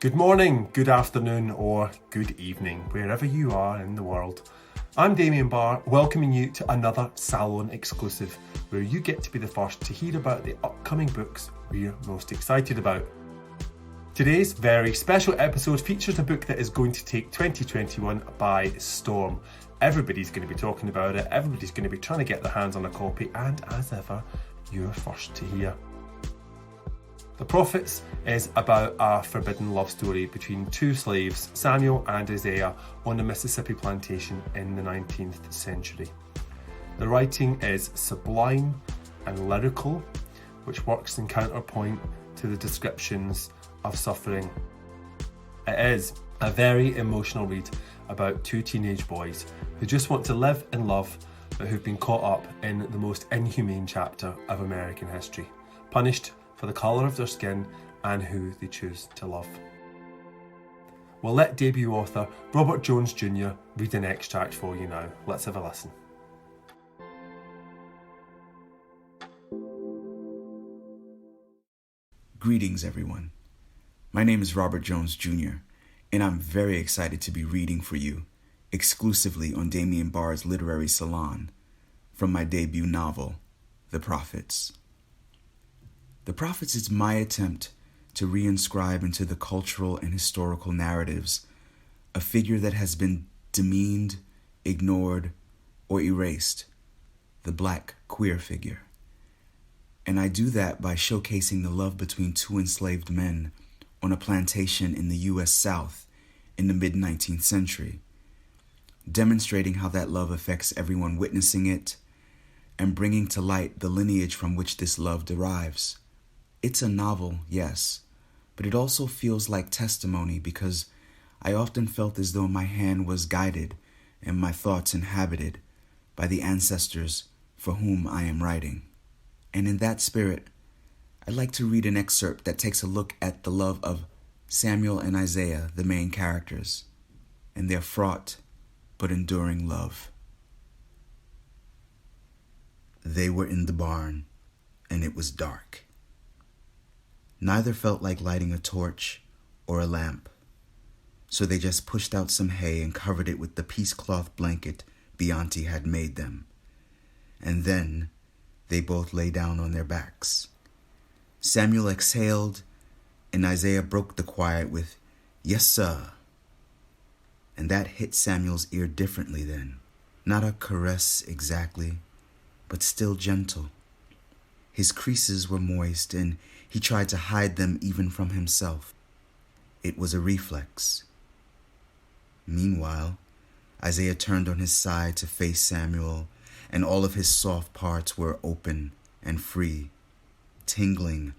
Good morning, good afternoon, or good evening, wherever you are in the world. I'm Damien Barr, welcoming you to another Salon exclusive, where you get to be the first to hear about the upcoming books we're most excited about. Today's very special episode features a book that is going to take 2021 by storm. Everybody's going to be talking about it, everybody's going to be trying to get their hands on a copy, and as ever, you're first to hear. The Prophets is about a forbidden love story between two slaves, Samuel and Isaiah, on a Mississippi plantation in the 19th century. The writing is sublime and lyrical, which works in counterpoint to the descriptions of suffering. It is a very emotional read about two teenage boys who just want to live and love, but who've been caught up in the most inhumane chapter of American history, punished for the colour of their skin and who they choose to love. We'll let debut author Robert Jones Jr. read an extract for you now. Let's have a listen. Greetings, everyone. My name is Robert Jones Jr., and I'm very excited to be reading for you, exclusively on Damien Barr's Literary Salon, from my debut novel, The Prophets. The Prophets is my attempt to reinscribe into the cultural and historical narratives a figure that has been demeaned, ignored, or erased, the Black queer figure. And I do that by showcasing the love between two enslaved men on a plantation in the U.S. South in the mid-19th century, demonstrating how that love affects everyone witnessing it and bringing to light the lineage from which this love derives. It's a novel, yes, but it also feels like testimony because I often felt as though my hand was guided and my thoughts inhabited by the ancestors for whom I am writing. And in that spirit, I'd like to read an excerpt that takes a look at the love of Samuel and Isaiah, the main characters, and their fraught but enduring love. They were in the barn, and it was dark. Neither felt like lighting a torch or a lamp, so they just pushed out some hay and covered it with the piece-cloth blanket Bianti had made them. And then they both lay down on their backs. Samuel exhaled, and Isaiah broke the quiet with, "Yes, sir." And that hit Samuel's ear differently then. Not a caress exactly, but still gentle. His creases were moist, and he tried to hide them even from himself. It was a reflex. Meanwhile, Isaiah turned on his side to face Samuel, and all of his soft parts were open and free, tingling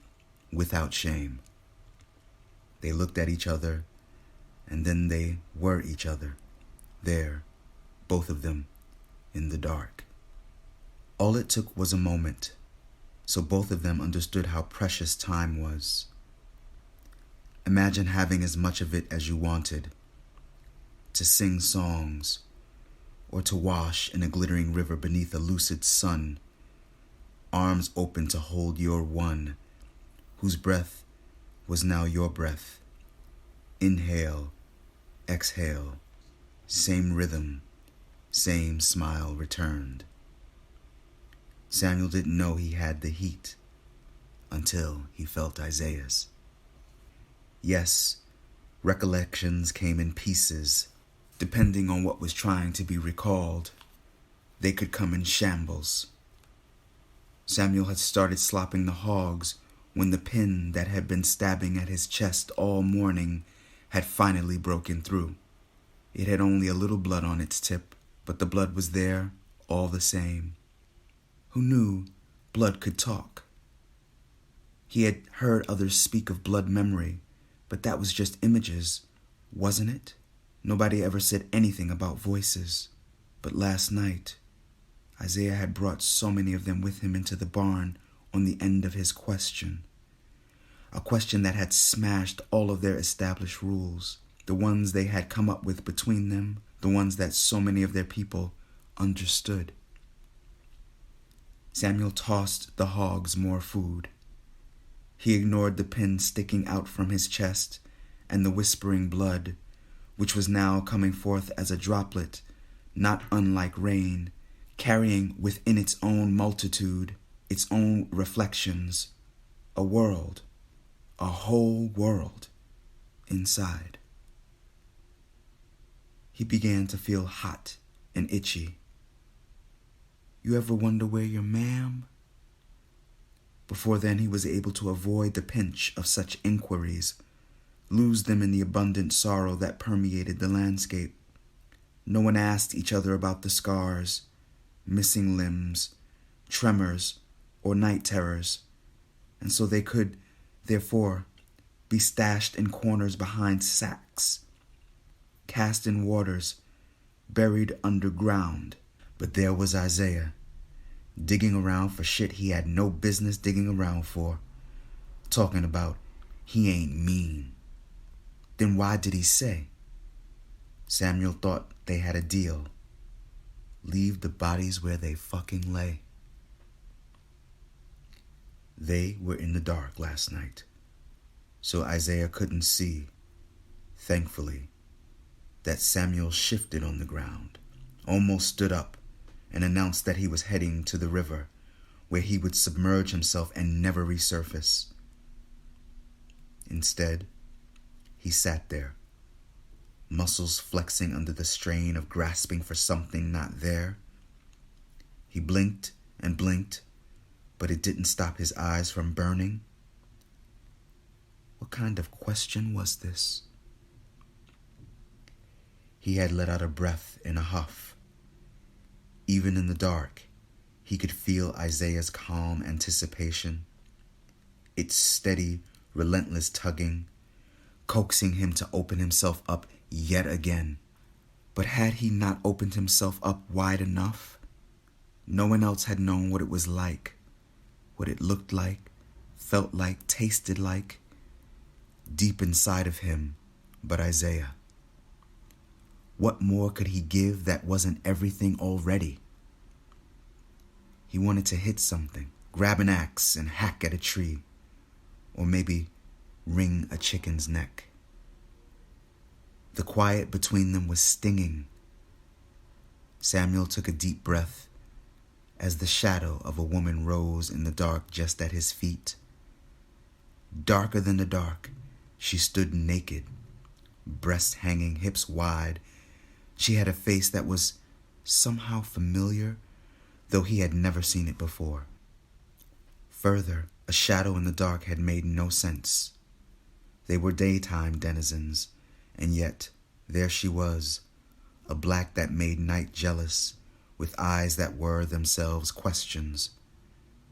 without shame. They looked at each other, and then they were each other, there, both of them, in the dark. All it took was a moment, so both of them understood how precious time was. Imagine having as much of it as you wanted, to sing songs, or to wash in a glittering river beneath a lucid sun, arms open to hold your one, whose breath was now your breath. Inhale, exhale, same rhythm, same smile returned. Samuel didn't know he had the heat until he felt Isaiah's. Yes, recollections came in pieces, depending on what was trying to be recalled. They could come in shambles. Samuel had started slopping the hogs when the pin that had been stabbing at his chest all morning had finally broken through. It had only a little blood on its tip, but the blood was there all the same. Who knew blood could talk? He had heard others speak of blood memory, but that was just images, wasn't it? Nobody ever said anything about voices. But last night, Isaiah had brought so many of them with him into the barn on the end of his question. A question that had smashed all of their established rules, the ones they had come up with between them, the ones that so many of their people understood. Samuel tossed the hogs more food. He ignored the pin sticking out from his chest and the whispering blood, which was now coming forth as a droplet, not unlike rain, carrying within its own multitude, its own reflections, a world, a whole world inside. He began to feel hot and itchy. You ever wonder where your ma'am? Before then, he was able to avoid the pinch of such inquiries, lose them in the abundant sorrow that permeated the landscape. No one asked each other about the scars, missing limbs, tremors, or night terrors, and so they could, therefore, be stashed in corners behind sacks, cast in waters, buried underground. But there was Isaiah, digging around for shit he had no business digging around for, talking about he ain't mean. Then why did he say? Samuel thought they had a deal. Leave the bodies where they fucking lay. They were in the dark last night, so Isaiah couldn't see, thankfully, that Samuel shifted on the ground, almost stood up, and announced that he was heading to the river, where he would submerge himself and never resurface. Instead, he sat there, muscles flexing under the strain of grasping for something not there. He blinked and blinked, but it didn't stop his eyes from burning. What kind of question was this? He had let out a breath in a huff. Even in the dark, he could feel Isaiah's calm anticipation, its steady, relentless tugging, coaxing him to open himself up yet again. But had he not opened himself up wide enough? No one else had known what it was like, what it looked like, felt like, tasted like, deep inside of him, but Isaiah. What more could he give that wasn't everything already? He wanted to hit something, grab an axe and hack at a tree, or maybe wring a chicken's neck. The quiet between them was stinging. Samuel took a deep breath as the shadow of a woman rose in the dark just at his feet. Darker than the dark, she stood naked, breasts hanging, hips wide. She had a face that was somehow familiar, though he had never seen it before. Further, a shadow in the dark had made no sense. They were daytime denizens, and yet there she was, a black that made night jealous, with eyes that were themselves questions.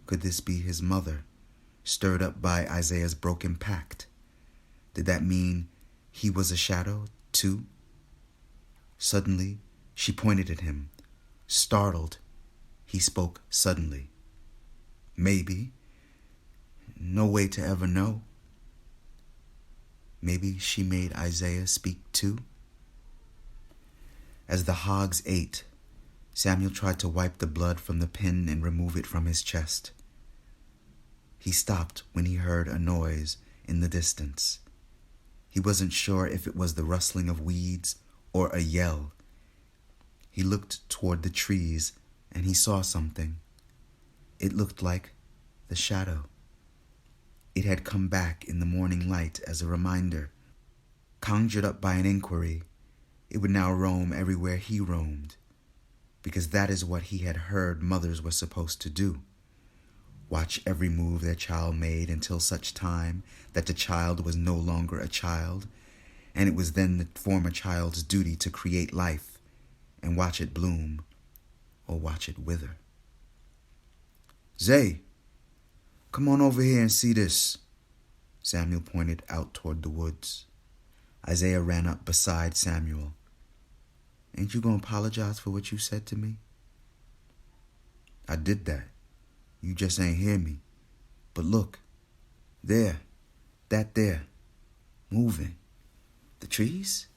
Could this be his mother, stirred up by Isaiah's broken pact? Did that mean he was a shadow, too? Suddenly, she pointed at him. Startled, he spoke suddenly. Maybe. No way to ever know. Maybe she made Isaiah speak too? As the hogs ate, Samuel tried to wipe the blood from the pin and remove it from his chest. He stopped when he heard a noise in the distance. He wasn't sure if it was the rustling of weeds or a yell. He looked toward the trees and he saw something. It looked like the shadow. It had come back in the morning light as a reminder. Conjured up by an inquiry, it would now roam everywhere he roamed, because that is what he had heard mothers were supposed to do. Watch every move their child made until such time that the child was no longer a child, and it was then the former child's duty to create life and watch it bloom or watch it wither. Zay, come on over here and see this. Samuel pointed out toward the woods. Isaiah ran up beside Samuel. Ain't you gonna apologize for what you said to me? I did that. You just ain't hear me. But look, there, that there, moving. The trees?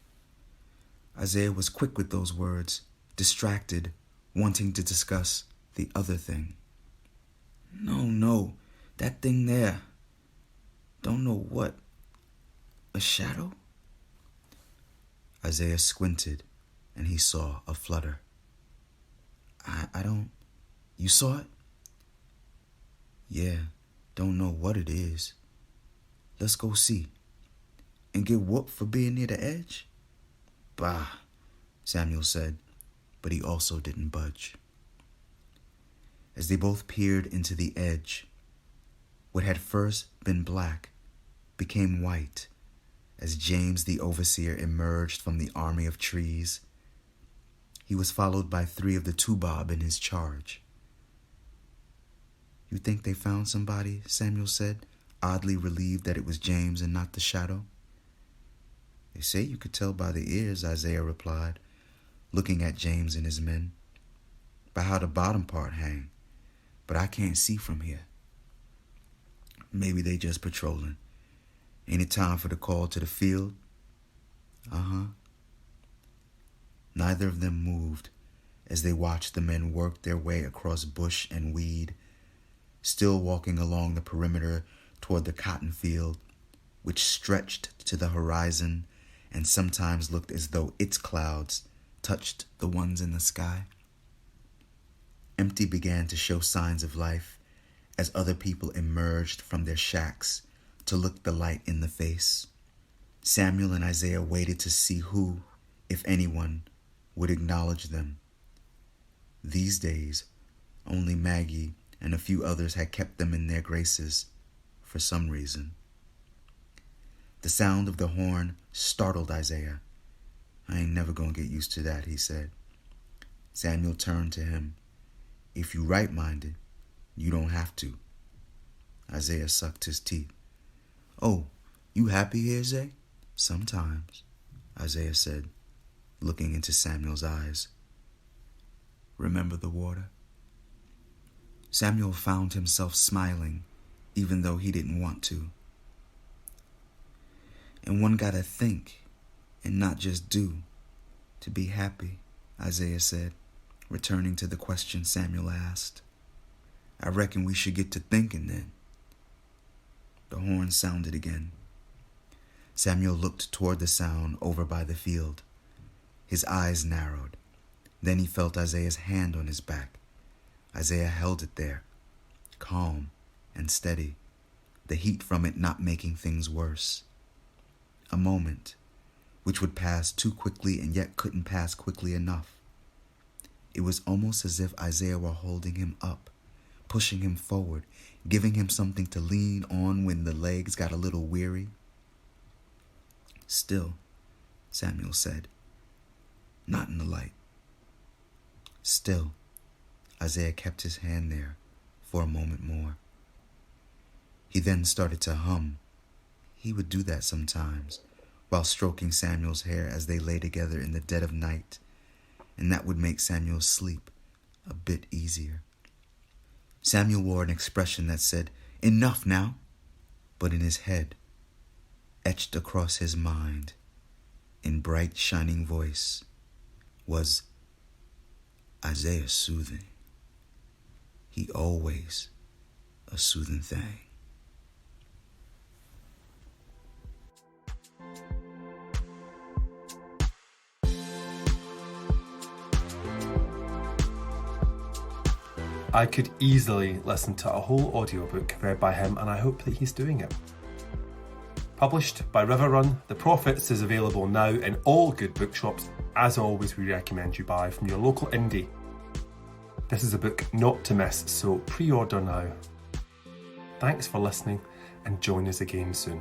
Isaiah was quick with those words, distracted, wanting to discuss the other thing. No, that thing there. Don't know what. A shadow? Isaiah squinted, and he saw a flutter. I don't... You saw it? Yeah, don't know what it is. Let's go see. And get whooped for being near the edge? Bah, Samuel said, but he also didn't budge. As they both peered into the edge, what had first been black became white as James the overseer emerged from the army of trees. He was followed by 3 of the Tubob in his charge. You think they found somebody? Samuel said, oddly relieved that it was James and not the shadow. They say you could tell by the ears, Isaiah replied, looking at James and his men. By how the bottom part hang, but I can't see from here. Maybe they just patrolling. Ain't it time for the call to the field? Uh-huh. Neither of them moved as they watched the men work their way across bush and weed, still walking along the perimeter toward the cotton field, which stretched to the horizon and sometimes looked as though its clouds touched the ones in the sky. Empty began to show signs of life as other people emerged from their shacks to look the light in the face. Samuel and Isaiah waited to see who, if anyone, would acknowledge them. These days, only Maggie and a few others had kept them in their graces for some reason. The sound of the horn startled Isaiah. I ain't never gonna get used to that, he said. Samuel turned to him. If you right-minded, you don't have to. Isaiah sucked his teeth. Oh, you happy here, Zay? Sometimes, Isaiah said, looking into Samuel's eyes. Remember the water? Samuel found himself smiling, even though he didn't want to. And one gotta think, and not just do, to be happy, Isaiah said, returning to the question Samuel asked. I reckon we should get to thinking then. The horn sounded again. Samuel looked toward the sound over by the field. His eyes narrowed. Then he felt Isaiah's hand on his back. Isaiah held it there, calm and steady, the heat from it not making things worse. A moment, which would pass too quickly and yet couldn't pass quickly enough. It was almost as if Isaiah were holding him up, pushing him forward, giving him something to lean on when the legs got a little weary. Still, Samuel said, not in the light. Still, Isaiah kept his hand there for a moment more. He then started to hum. He would do that sometimes, while stroking Samuel's hair as they lay together in the dead of night, and that would make Samuel's sleep a bit easier. Samuel wore an expression that said, enough now, but in his head, etched across his mind, in bright shining voice, was Isaiah soothing. He always a soothing thing. I could easily listen to a whole audiobook read by him, and I hope that he's doing it. Published by Riverrun, The Prophets is available now in all good bookshops. As always, we recommend you buy from your local indie. This is a book not to miss, so pre-order now. Thanks for listening, and join us again soon.